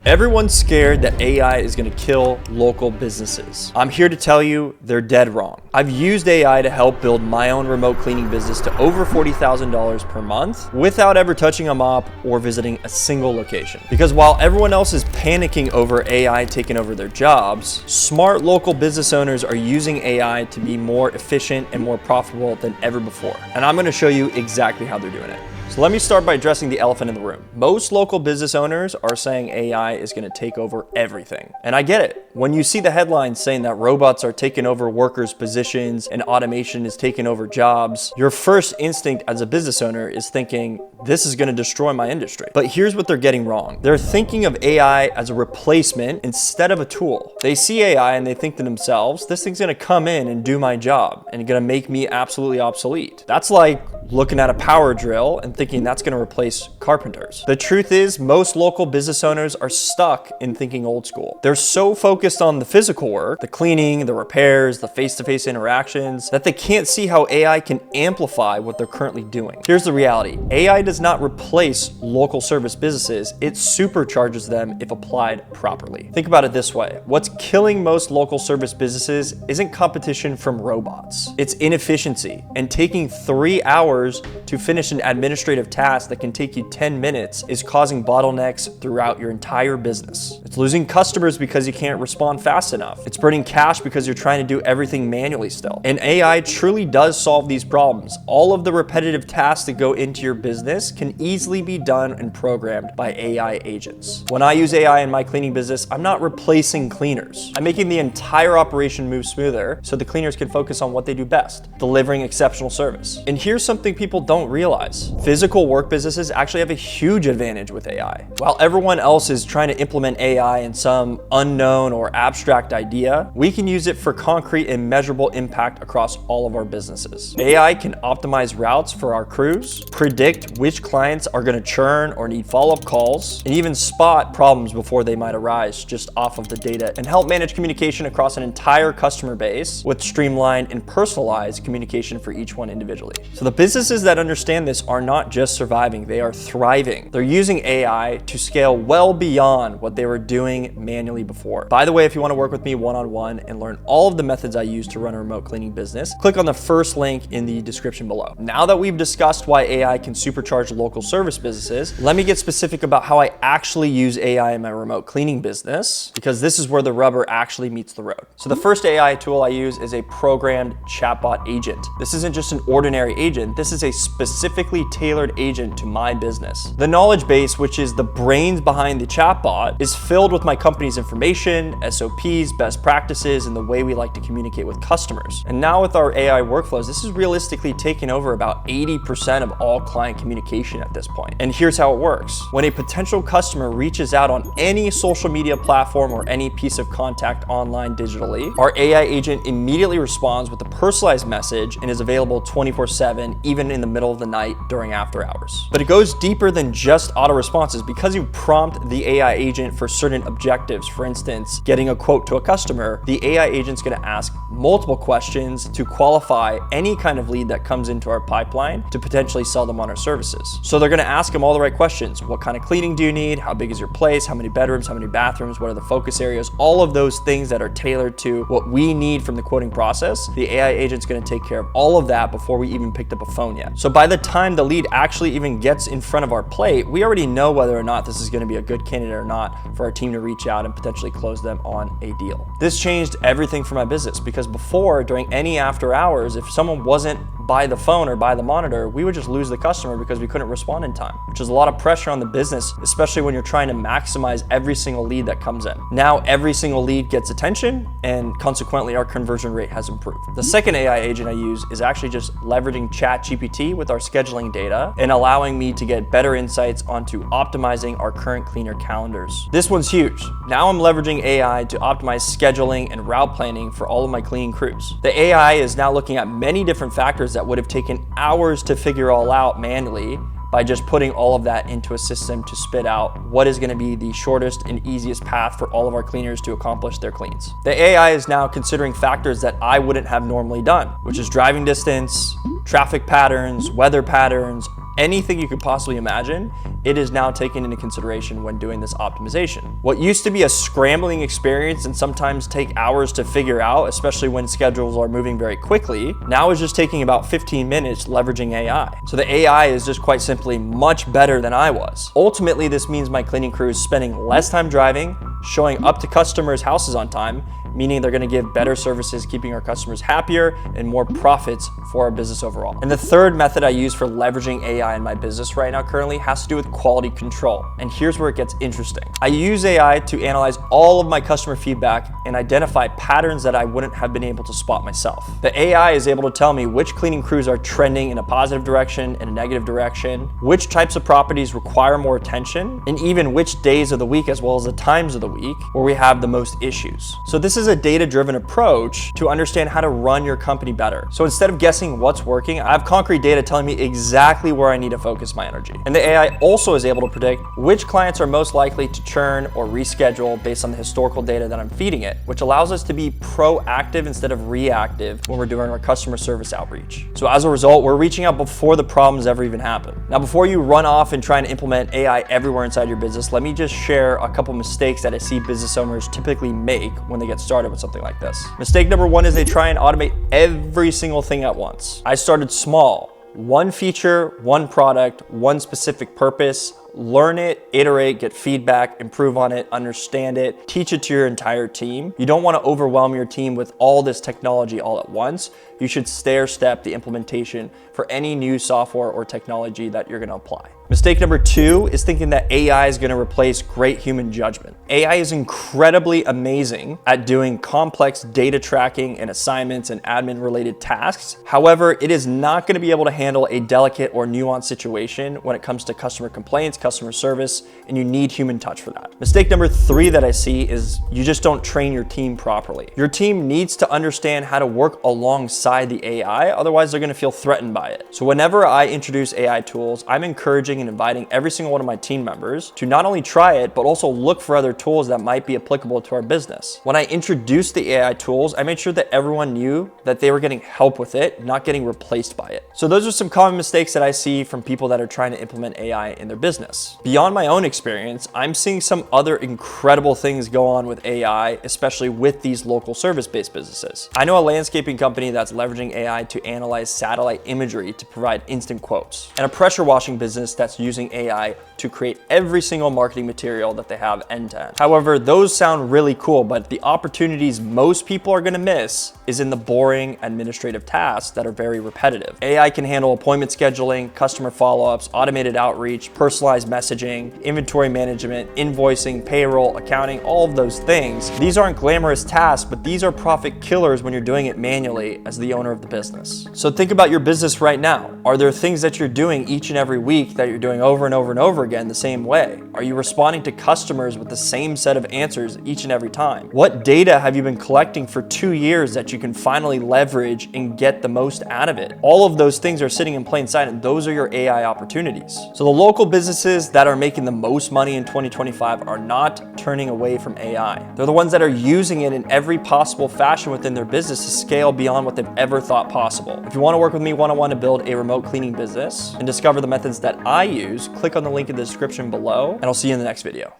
Everyone's scared that AI is going to kill local businesses. I'm here to tell you they're dead wrong. I've used AI to help build my own remote cleaning business to over $40,000 per month without ever touching a mop or visiting a single location. Because while everyone else is panicking over AI taking over their jobs, smart local business owners are using AI to be more efficient and more profitable than ever before. And I'm going to show you exactly how they're doing it. So let me start by addressing the elephant in the room. Most local business owners are saying AI is going to take over everything. And I get it. When you see the headlines saying that robots are taking over workers' positions and automation is taking over jobs, your first instinct as a business owner is thinking, this is going to destroy my industry. But here's what they're getting wrong. They're thinking of AI as a replacement instead of a tool. They see AI and they think to themselves, this thing's going to come in and do my job and going to make me absolutely obsolete. That's like looking at a power drill and thinking that's going to replace carpenters. The truth is, most local business owners are stuck in thinking old school. They're so focused on the physical work, the cleaning, the repairs, the face-to-face interactions, that they can't see how AI can amplify what they're currently doing. Here's the reality. AI does not replace local service businesses, it supercharges them if applied properly. Think about it this way. What's killing most local service businesses isn't competition from robots. It's inefficiency and taking 3 hours to finish an administrative task that can take you 10 minutes is causing bottlenecks throughout your entire business. It's losing customers because you can't respond fast enough. It's burning cash because you're trying to do everything manually still. And AI truly does solve these problems. All of the repetitive tasks that go into your business can easily be done and programmed by AI agents. When I use AI in my cleaning business, I'm not replacing cleaners. I'm making the entire operation move smoother so the cleaners can focus on what they do best, delivering exceptional service. And here's something people don't realize. Physical work businesses actually have a huge advantage with AI. While everyone else is trying to implement AI in some unknown or abstract idea, we can use it for concrete and measurable impact across all of our businesses. AI can optimize routes for our crews, predict which clients are going to churn or need follow-up calls, and even spot problems before they might arise just off of the data, and help manage communication across an entire customer base with streamlined and personalized communication for each one individually. So the businesses that understand this are not just surviving, they are thriving. They're using AI to scale well beyond what they were doing manually before. By the way, if you want to work with me one-on-one and learn all of the methods I use to run a remote cleaning business, click on the first link in the description below. Now that we've discussed why AI can supercharge local service businesses, let me get specific about how I actually use AI in my remote cleaning business, because this is where the rubber actually meets the road. So the first AI tool I use is a programmed chatbot agent. This isn't just an ordinary agent, this is a specifically tailored agent to my business. The knowledge base, which is the brains behind the chatbot, is filled with my company's information, SOPs, best practices, and the way we like to communicate with customers. And now with our AI workflows, this is realistically taking over about 80% of all client communication at this point. And here's how it works. When a potential customer reaches out on any social media platform or any piece of contact online digitally, our AI agent immediately responds with a personalized message and is available 24/7, even in the middle of the night during after hours. But it goes deeper than just auto responses because you prompt the AI agent for certain objectives. For instance, getting a quote to a customer, the AI agent's going to ask multiple questions to qualify any kind of lead that comes into our pipeline to potentially sell them on our services. So they're going to ask them all the right questions. What kind of cleaning do you need? How big is your place? How many bedrooms? How many bathrooms? What are the focus areas? All of those things that are tailored to what we need from the quoting process. The AI agent's going to take care of all of that before we even picked up a phone yet. So by the time the lead actually even gets in front of our plate, we already know whether or not this is going to be a good candidate or not for our team to reach out and potentially close them on a deal. This changed everything for my business because before, during any after hours, if someone wasn't by the phone or by the monitor, we would just lose the customer because we couldn't respond in time, which is a lot of pressure on the business, especially when you're trying to maximize every single lead that comes in. Now every single lead gets attention and consequently our conversion rate has improved. The second AI agent I use is actually just leveraging ChatGPT with our scheduling data and allowing me to get better insights onto optimizing our current cleaner calendars. This one's huge. Now I'm leveraging AI to optimize scheduling and route planning for all of my cleaning crews. The AI is now looking at many different factors that would have taken hours to figure all out manually by just putting all of that into a system to spit out what is going to be the shortest and easiest path for all of our cleaners to accomplish their cleans. The AI is now considering factors that I wouldn't have normally done, which is driving distance, traffic patterns, weather patterns, anything you could possibly imagine, it is now taken into consideration when doing this optimization. What used to be a scrambling experience and sometimes take hours to figure out, especially when schedules are moving very quickly, now is just taking about 15 minutes leveraging AI. So the AI is just quite simply much better than I was. Ultimately, this means my cleaning crew is spending less time driving, showing up to customers' houses on time, meaning they're gonna give better services, keeping our customers happier and more profits for our business overall. And the third method I use for leveraging AI in my business right now currently has to do with quality control. And here's where it gets interesting. I use AI to analyze all of my customer feedback and identify patterns that I wouldn't have been able to spot myself. The AI is able to tell me which cleaning crews are trending in a positive direction and a negative direction, which types of properties require more attention, and even which days of the week as well as the times of the week where we have the most issues. So this is a data-driven approach to understand how to run your company better. So instead of guessing what's working, I have concrete data telling me exactly where I need to focus my energy. And the AI also is able to predict which clients are most likely to churn or reschedule based on the historical data that I'm feeding it, which allows us to be proactive instead of reactive when we're doing our customer service outreach. So as a result, we're reaching out before the problems ever even happen. Now, before you run off and try and implement AI everywhere inside your business, let me just share a couple mistakes that I see business owners typically make when they get started with something like this. Mistake number one is they try and automate every single thing at once. I started small. One feature, one product, one specific purpose. Learn it, iterate, get feedback, improve on it, understand it, teach it to your entire team. You don't want to overwhelm your team with all this technology all at once. You should stair-step the implementation for any new software or technology that you're going to apply. Mistake number two is thinking that AI is going to replace great human judgment. AI is incredibly amazing at doing complex data tracking and assignments and admin-related tasks. However, it is not going to be able to handle a delicate or nuanced situation when it comes to customer complaints, customer service, and you need human touch for that. Mistake number three that I see is you just don't train your team properly. Your team needs to understand how to work alongside the AI, otherwise they're going to feel threatened by it. So whenever I introduce AI tools, I'm encouraging and inviting every single one of my team members to not only try it, but also look for other tools that might be applicable to our business. When I introduced the AI tools, I made sure that everyone knew that they were getting help with it, not getting replaced by it. So those are some common mistakes that I see from people that are trying to implement AI in their business. Beyond my own experience, I'm seeing some other incredible things go on with AI, especially with these local service-based businesses. I know a landscaping company that's leveraging AI to analyze satellite imagery to provide instant quotes, and a pressure washing business that's using AI to create every single marketing material that they have end-to-end. However, those sound really cool, but the opportunities most people are gonna miss is in the boring administrative tasks that are very repetitive. AI can handle appointment scheduling, customer follow-ups, automated outreach, personalized messaging, inventory management, invoicing, payroll, accounting, all of those things. These aren't glamorous tasks, but these are profit killers when you're doing it manually as the owner of the business. So think about your business right now. Are there things that you're doing each and every week that you're doing over and over and over again the same way? Are you responding to customers with the same set of answers each and every time? What data have you been collecting for 2 years that you can finally leverage and get the most out of it? All of those things are sitting in plain sight, and those are your AI opportunities. So the local businesses that are making the most money in 2025 are not turning away from AI. They're the ones that are using it in every possible fashion within their business to scale beyond what they've ever thought possible. If you want to work with me one-on-one to build a remote cleaning business and discover the methods that I use, click on the link in the description below, and I'll see you in the next video.